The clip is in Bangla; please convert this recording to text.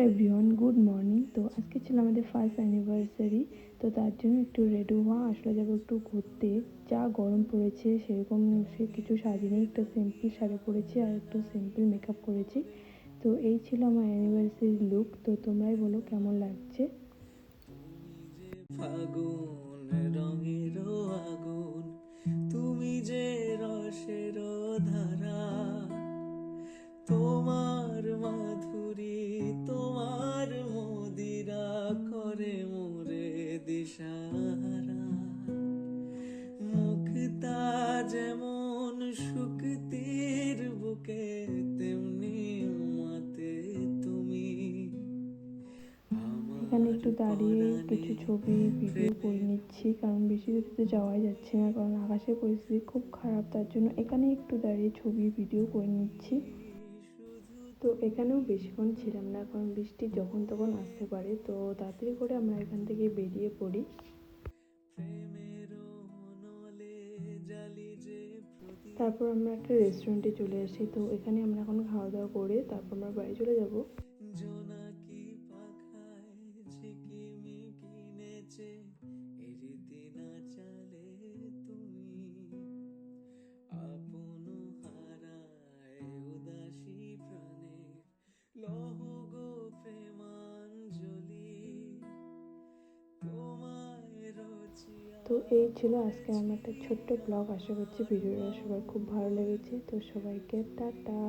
Everyone, good morning. তো আজকে ছিল আমাদের ফার্স্ট অ্যানিভার্সারি। তো তার জন্য একটু রেডি হওয়া, আসলে যাবো একটু ঘুরতে। যা গরম পড়েছে সেরকম সে কিছু সাজিনি, একটা সিম্পল শাড়ি পরেছি আর একটু সিম্পল মেকআপ করেছি। তো এই ছিল আমার অ্যানিভার্সারি লুক। তো তোমরাই বলো কেমন লাগছে। তুমি যে ফাগুন রঙের আগুন, তুমি যে রসের ধারা, তোমার মাধুরী তোমার মদিরা করে মোরে দিশাহারা। মুক্তা যেমন শুকতির বুকে, তেমনি মাতে তুমি এখানে আমার একটু দাঁড়িয়ে পরাণে কিছু ছবি ভিডিও করে নিচ্ছি, কারণ বেশি দূরে তো যাওয়াই যাচ্ছে না, কারণ আকাশের পরিস্থিতি খুব খারাপ। তার জন্য এখানে একটু দাঁড়িয়ে ছবি ভিডিও করে নিচ্ছি। শুধু তো এখানেও বেশিক্ষণ ছিলাম না, কারণ বৃষ্টি যখন তখন আসতে পারে। তো তাড়াতাড়ি করে আমরা এখান থেকে বেরিয়ে পড়ি। প্রেমের নলে জালি যে প্রদীপ, তারপর আমরা একটা রেস্টুরেন্টে চলে আসি। তো এখানে আমরা এখন খাওয়া দাওয়া করে তারপর আমরা বাড়ি চলে যাব। জোনাকি পাখায় ঝিকিমিকি নেচে এরিতি না চালে তুমি, আপন হারায় উদাসী প্রাণের লহ গো প্রেমাঞ্জলি, তোমায় রচিয়া তো এই ছিল আজকে আমার একটা ছোট্ট ব্লগ। আশা করছি ভিডিওটা সবার খুব ভালো লেগেছে। তো সবাইকে টাটা।